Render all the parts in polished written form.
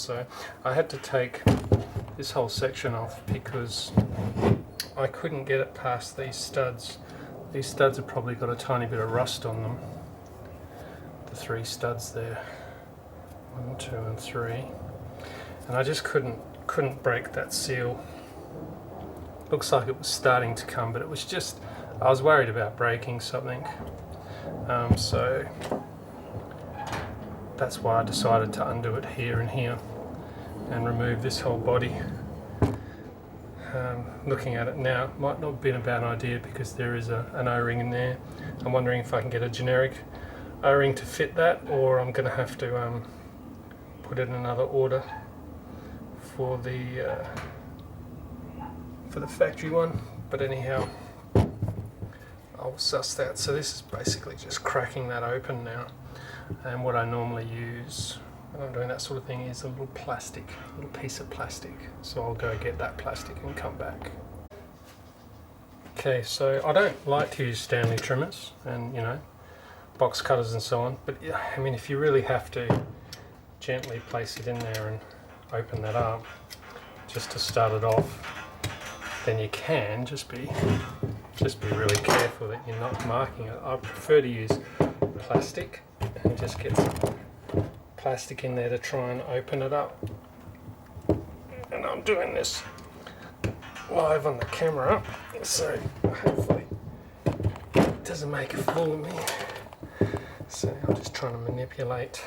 So I had to take this whole section off because I couldn't get it past these studs. These studs have probably got a tiny bit of rust on them. The 3 studs there, 1, 2 and 3, and I just couldn't break that seal. Looks like it was starting to come, but it was just, I was worried about breaking something. So that's why I decided to undo it here and here and remove this whole body. Looking at it now, it might not have been a bad idea because there is an O-ring in there. I'm wondering if I can get a generic O-ring to fit that, or I'm going to have to put in another order for the factory one. But anyhow, I'll suss that. So this is basically just cracking that open now, and what I normally use when I'm doing that sort of thing is a little piece of plastic. So I'll go get that plastic and come back. Okay, so I don't like to use Stanley trimmers and, you know, box cutters and so on, but I mean, if you really have to gently place it in there and open that up just to start it off, then you can just be really careful that you're not marking it. I prefer to use plastic and just get some plastic in there to try and open it up. And I'm doing this live on the camera, so hopefully it doesn't make a fool of me. So I'm just trying to manipulate.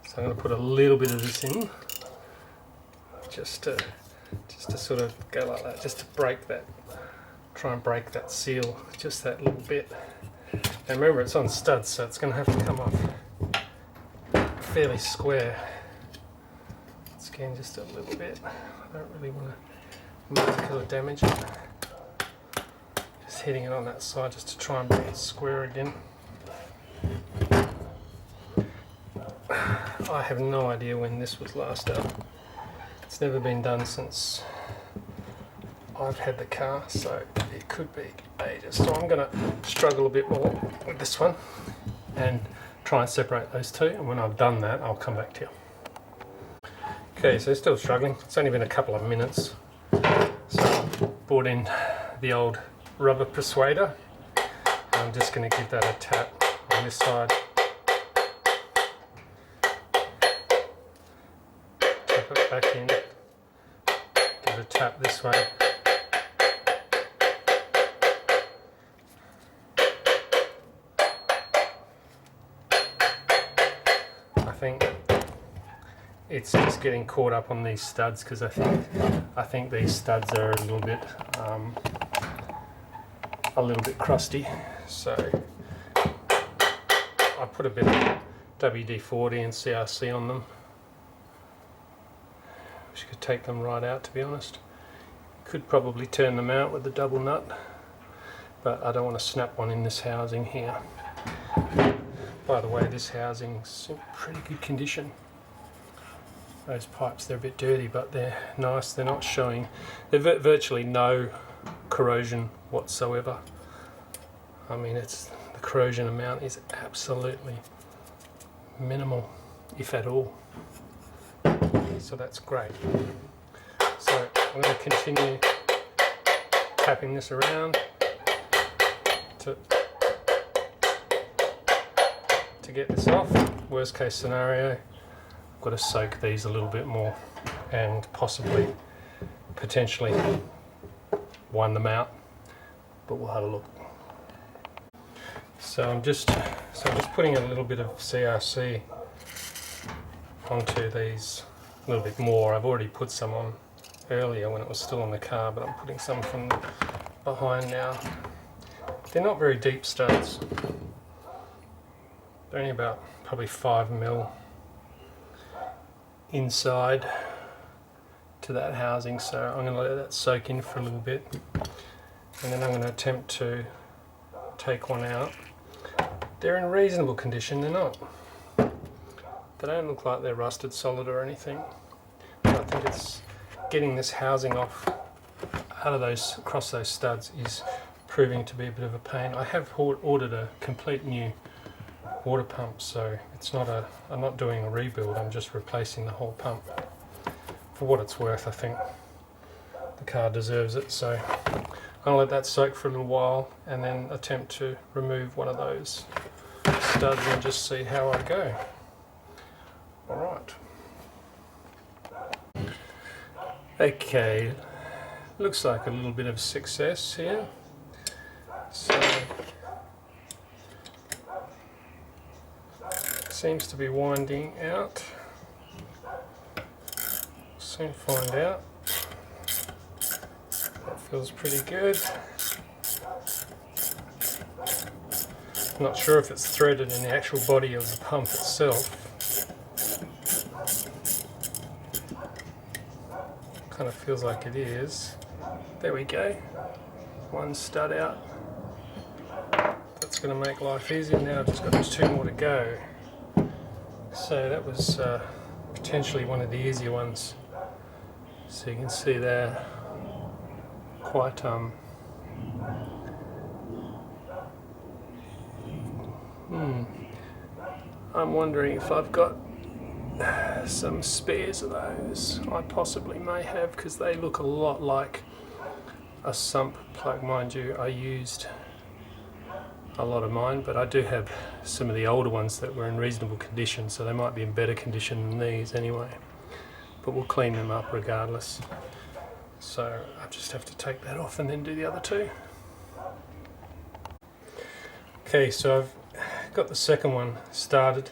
So I'm going to put a little bit of this in, just to sort of go like that, just to break that, try and break that seal, just that little bit. And remember, it's on studs, so it's going to have to come off fairly square. Again, just a little bit. I don't really want to mark it or damage it. Just hitting it on that side just to try and bring it square again. I have no idea when this was last done. It's never been done since I've had the car, so it could be ages. So I'm going to struggle a bit more with this one and try and separate those two, and when I've done that I'll come back to you. Okay, so still struggling. It's only been a couple of minutes. So I brought in the old rubber persuader. I'm just going to give that a tap on this side. Tap it back in. Give it a tap this way. I think it's just getting caught up on these studs because I think these studs are a little bit crusty. So I put a bit of WD-40 and CRC on them. Wish you could take them right out, to be honest. Could probably turn them out with the double nut, but I don't want to snap one in this housing here. By the way, this housing's in pretty good condition. Those pipes, they're a bit dirty, but they're nice. They're not showing, there's virtually no corrosion whatsoever. I mean, the corrosion amount is absolutely minimal, if at all. So that's great. So I'm going to continue tapping this around to get this off. Worst case scenario, I've got to soak these a little bit more and potentially wind them out, but we'll have a look. So I'm just putting a little bit of CRC onto these, a little bit more. I've already put some on earlier when it was still on the car, but I'm putting some from behind now. They're not very deep studs. They're only about probably 5mm inside to that housing, so I'm going to let that soak in for a little bit, and then I'm going to attempt to take one out. They're in reasonable condition. They don't look like they're rusted solid or anything. But I think it's getting this housing off out of those, across those studs, is proving to be a bit of a pain. I have ordered a complete new water pump, so it's not I'm not doing a rebuild, I'm just replacing the whole pump. For what it's worth, I think the car deserves it, so I'll let that soak for a little while and then attempt to remove one of those studs and just see how I go. Alright. Okay, looks like a little bit of success here. So seems to be winding out. Soon find out. That feels pretty good. Not sure if it's threaded in the actual body of the pump itself. Kind of feels like it is. There we go. One stud out. That's going to make life easier. Now I've just got 2 more to go. So that was potentially one of the easier ones. So you can see there, quite I'm wondering if I've got some spares of those. I possibly may have, because they look a lot like a sump plug. Mind you, I used a lot of mine, but I do have some of the older ones that were in reasonable condition, so they might be in better condition than these anyway. But we'll clean them up regardless. So I just have to take that off and then do the other 2. Okay, so I've got the second one started.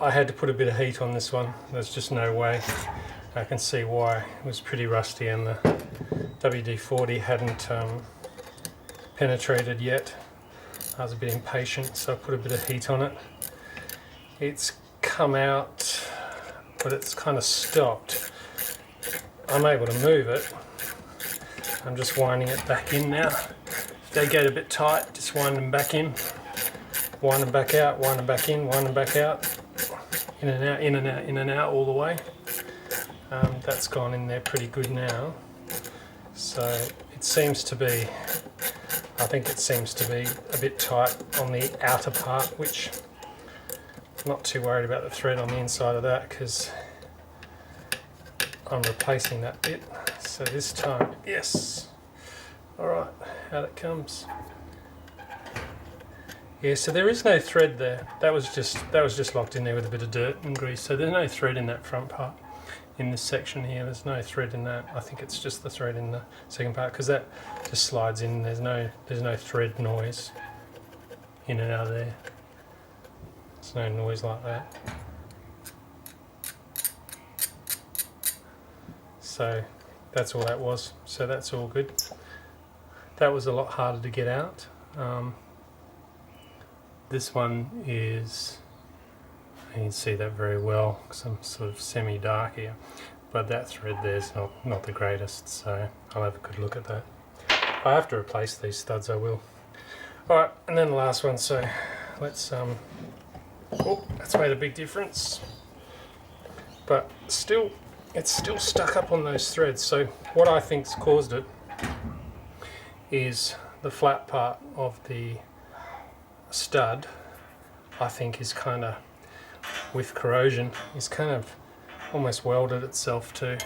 I had to put a bit of heat on this one. There's just no way. I can see why. It was pretty rusty and the WD-40 hadn't penetrated yet. I was a bit impatient, so I put a bit of heat on it. It's come out, but it's kind of stopped. I'm able to move it. I'm just winding it back in now. If they get a bit tight, just wind them back in. Wind them back out, wind them back in, wind them back out. In and out, in and out, in and out all the way. That's gone in there pretty good now. So it seems to be, I think it seems to be a bit tight on the outer part, which I'm not too worried about the thread on the inside of that, because I'm replacing that bit. So this time, yes. Alright, out it comes. Yeah, so there is no thread there. That was just locked in there with a bit of dirt and grease. So there's no thread in that front part. In this section here, there's no thread in that. I think it's just the thread in the second part, because that just slides in. There's no thread noise in and out of there. There's no noise like that. So that's all that was. So that's all good. That was a lot harder to get out. This one is, you can see that very well because I'm sort of semi-dark here, but that thread there's not the greatest, so I'll have a good look at that. If I have to replace these studs, I will. Alright, and then the last one, so let's, oh, that's made a big difference, but still, it's still stuck up on those threads. So what I think's caused it is the flat part of the stud, I think, is kind of, with corrosion, is kind of almost welded itself to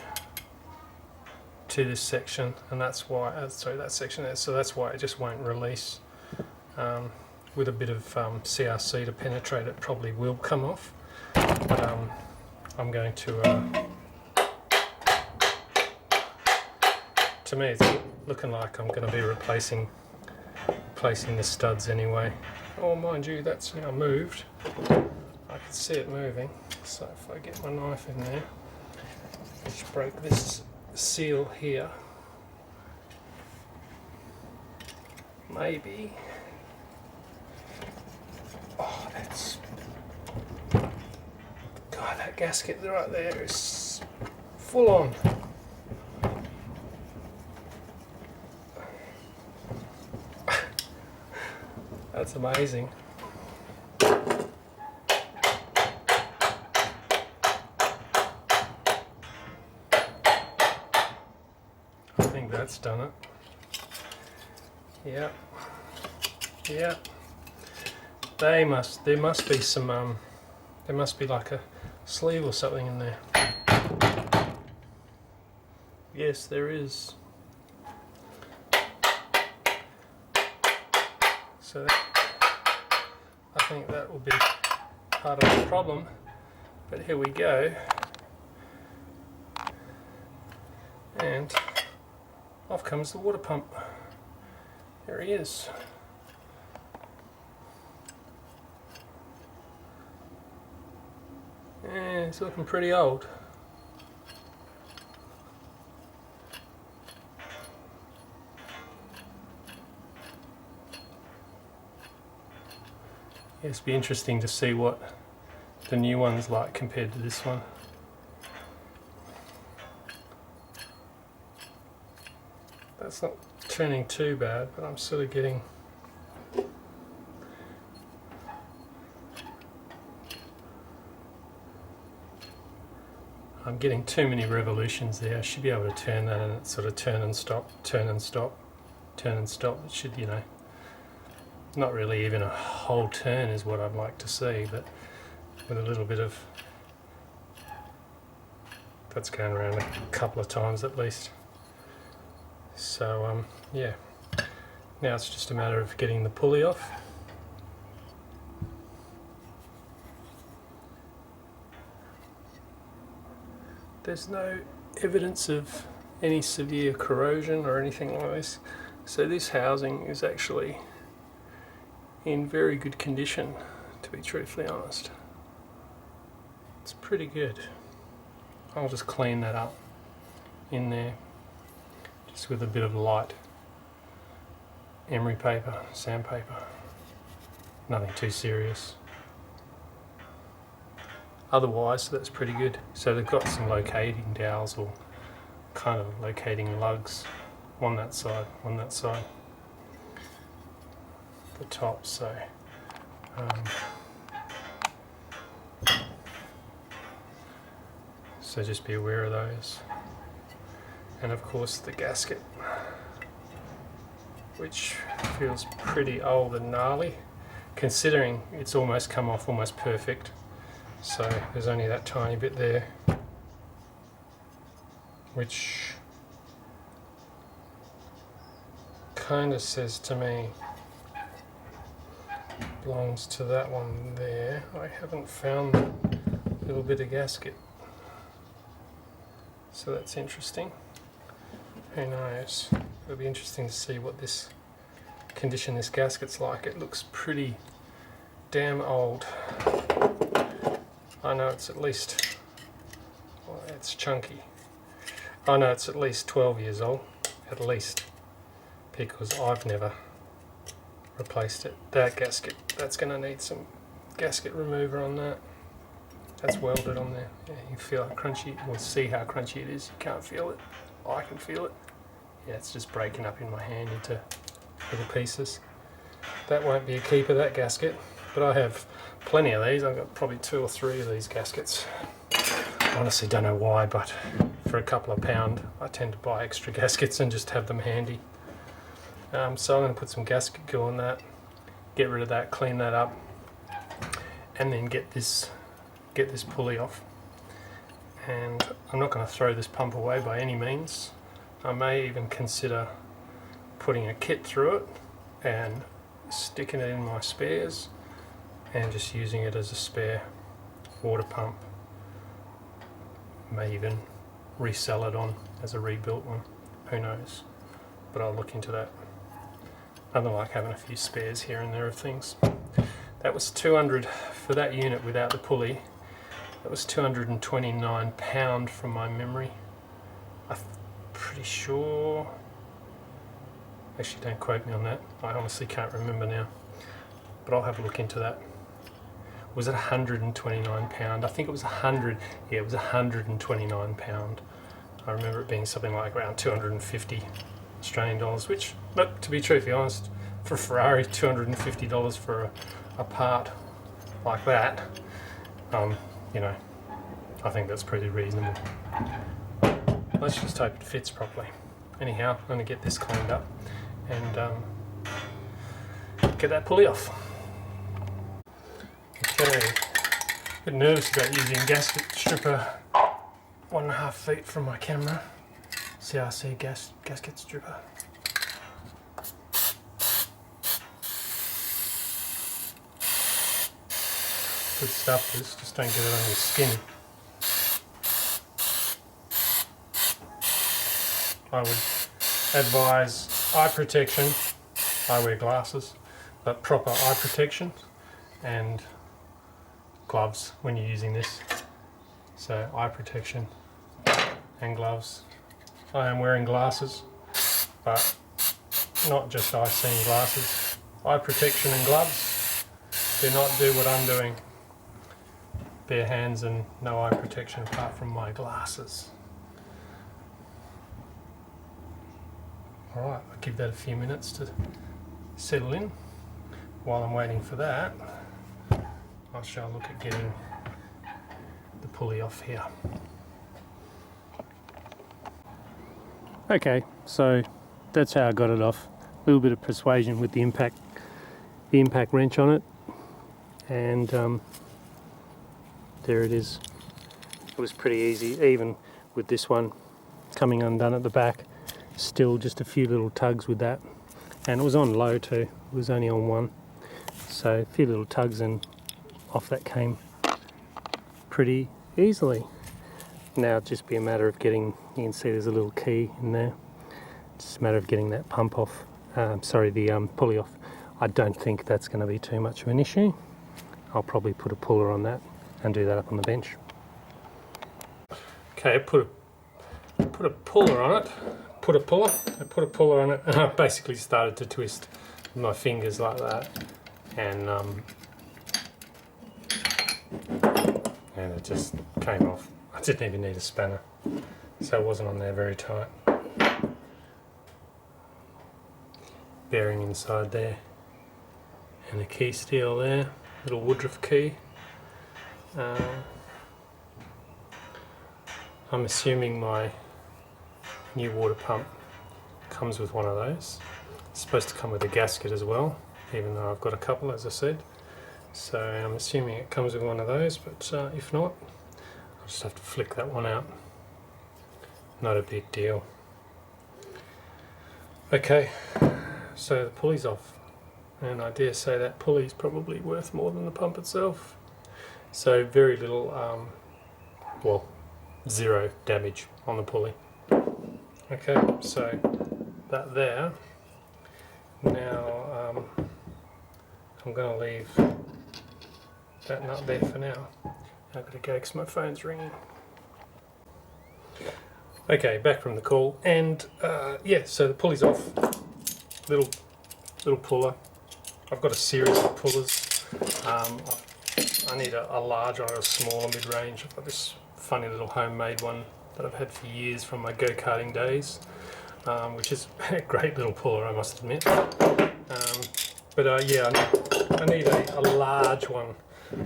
this section, and that's why, sorry, that section there, so that's why it just won't release. With a bit of CRC to penetrate, it probably will come off, but I'm going to me it's looking like I'm going to be replacing the studs anyway. Oh, mind you, that's now moved. I can see it moving, so if I get my knife in there, just break this seal here. Maybe. Oh, that's... God, that gasket right there is full on. That's amazing. I think that's done it. Yeah. Yeah. there must be some, there must be like a sleeve or something in there. Yes, there is. So I think that will be part of the problem, but here we go. And off comes the water pump. There he is. Yeah, it's looking pretty old. Yeah, it'll be interesting to see what the new one's like compared to this one. That's not turning too bad, but I'm sort of getting too many revolutions there. I should be able to turn that and it sort of turn and stop, turn and stop, turn and stop. It should, you know, not really even a whole turn is what I'd like to see, but with a little bit of, that's going around a couple of times at least. So yeah, now it's just a matter of getting the pulley off. There's no evidence of any severe corrosion or anything like this, so this housing is actually in very good condition, to be truthfully honest. It's pretty good. I'll just clean that up in there, just with a bit of light emery paper, sandpaper. Nothing too serious. Otherwise, that's pretty good. So they've got some locating dowels or kind of locating lugs on that side, the top. So so just be aware of those. And of course the gasket, which feels pretty old and gnarly, considering it's almost come off almost perfect. So there's only that tiny bit there, which kind of says to me belongs to that one there. I haven't found that little bit of gasket, so that's interesting. Who knows? It'll be interesting to see what this condition this gasket's like. It looks pretty damn old. I know it's at least, well, it's chunky. I know it's at least 12 years old, at least, because I've never replaced it. That gasket, that's going to need some gasket remover on that. That's welded on there. Yeah, you can feel how crunchy, or see how crunchy it is. You can't feel it. I can feel it. Yeah, it's just breaking up in my hand into little pieces. That won't be a keeper, that gasket, but I have plenty of these. I've got probably 2 or 3 of these gaskets. I honestly don't know why, but for a couple of £1 I tend to buy extra gaskets and just have them handy. So I'm going to put some gasket glue on that, get rid of that, clean that up, and then get this pulley off. And I'm not going to throw this pump away by any means. I may even consider putting a kit through it and sticking it in my spares and just using it as a spare water pump. May even resell it on as a rebuilt one, who knows, but I'll look into that. Nothing like having a few spares here and there of things. That was 200 for that unit without the pulley. That was £229 from my memory. I'm pretty sure, actually don't quote me on that, I honestly can't remember now, but I'll have a look into that. Was it £129? I think it was 100, yeah, it was £129. I remember it being something like around 250 Australian dollars, which, look, to be truthfully honest, for Ferrari, $250 for a part like that, you know, I think that's pretty reasonable. Let's just hope it fits properly. Anyhow, I'm going to get this cleaned up and get that pulley off. Okay, a bit nervous about using gasket stripper 1.5 feet from my camera. CRC gasket stripper. Good stuff this, just don't get it on your skin. I would advise eye protection. I wear glasses, but proper eye protection and gloves when you're using this. So eye protection and gloves. I am wearing glasses, but not just eye seeing glasses. Eye protection and gloves. Do not do what I'm doing. Bare hands and no eye protection apart from my glasses. Alright, I'll give that a few minutes to settle in. While I'm waiting for that, I shall look at getting the pulley off here. Okay, so that's how I got it off. A little bit of persuasion with the impact wrench on it, and there it is. It was pretty easy, even with this one coming undone at the back. Still just a few little tugs with that, and it was on low too. It was only on 1, so a few little tugs and off that came pretty easily. Now it'd just be a matter of getting, you can see there's a little key in there, just a matter of getting that pump off, the pulley off. I don't think that's going to be too much of an issue. I'll probably put a puller on that and do that up on the bench. Okay, put a puller on it, I put a puller on it, and I basically started to twist my fingers like that, and it just came off. I didn't even need a spanner, so it wasn't on there very tight. Bearing inside there, and a key steel there, little Woodruff key. I'm assuming my new water pump comes with one of those. It's supposed to come with a gasket as well, even though I've got a couple, as I said. So I'm assuming it comes with one of those, but if not, I'll just have to flick that one out. Not a big deal. Okay, so the pulley's off, and I dare say that pulley's probably worth more than the pump itself. So very little, well, 0 damage on the pulley. Okay, so that there. Now I'm going to leave that nut there for now. I've got to go because my phone's ringing. Okay, back from the call, and yeah, so the pulley's off. Little puller. I've got a series of pullers. I need a large or a smaller mid-range. I've got this funny little homemade one that I've had for years from my go-karting days, which is a great little puller, I must admit. But yeah, I need a large one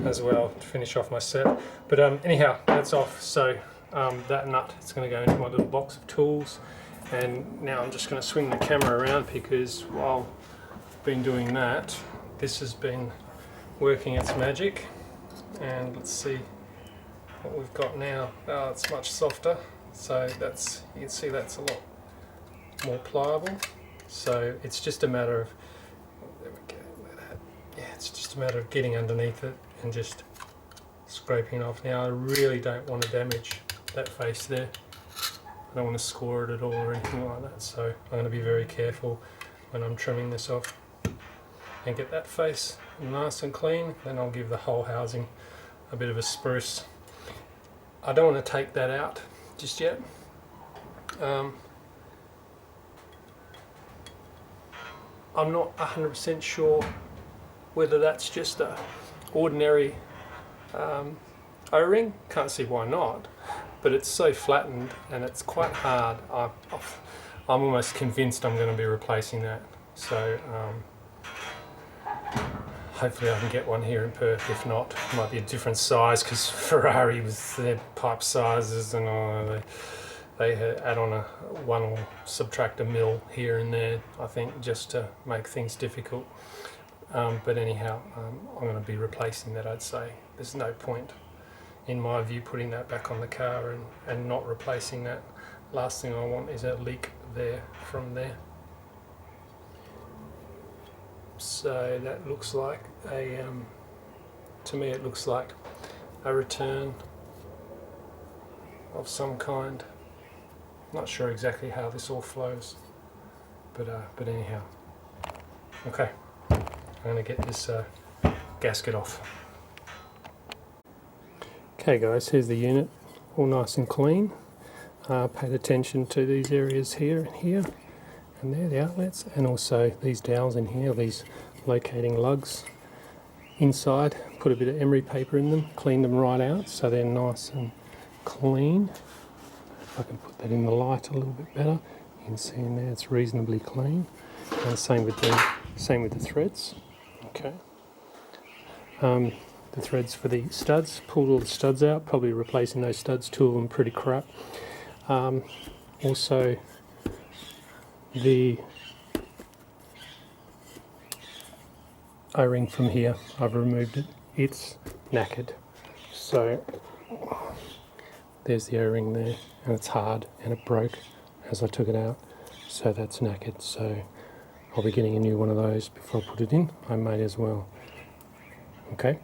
as well to finish off my set. But anyhow, that's off. So that nut is going to go into my little box of tools. And now I'm just going to swing the camera around, because while I've been doing that, this has been working its magic. And let's see what we've got now. Oh, it's much softer. So that's, you can see that's a lot more pliable. So it's just a matter of, there we go, yeah, it's just a matter of getting underneath it and just scraping it off. Now I really don't want to damage that face there. I don't want to score it at all or anything like that, so I'm going to be very careful when I'm trimming this off and get that face nice and clean. Then I'll give the whole housing a bit of a spruce. I don't want to take that out just yet. I'm not 100% sure whether that's just a ordinary O-ring. Can't see why not, but it's so flattened and it's quite hard. I'm almost convinced I'm going to be replacing that. So hopefully I can get one here in Perth. If not, it might be a different size, because Ferrari with their pipe sizes and all, they add on a 1 or subtract a mil here and there, I think, just to make things difficult. But anyhow, I'm going to be replacing that. I'd say there's no point, in my view, putting that back on the car and not replacing that. Last thing I want is a leak there from there. So that looks like a, to me it looks like a return of some kind. Not sure exactly how this all flows, but anyhow. Okay, I'm going to get this gasket off. Okay guys, here's the unit, all nice and clean. Paid attention to these areas here and here, and there, the outlets, and also these dowels in here, these locating lugs inside. Put a bit of emery paper in them, clean them right out so they're nice and clean. If I can put that in the light a little bit better, you can see in there it's reasonably clean. And same with the threads. Okay. The threads for the studs, pulled all the studs out, probably replacing those studs, two of them pretty crap. Also the O-ring from here, I've removed it, it's knackered. So there's the O-ring there, and it's hard and it broke as I took it out, so that's knackered. So I'll be getting a new one of those before I put it in, homemade as well. Okay.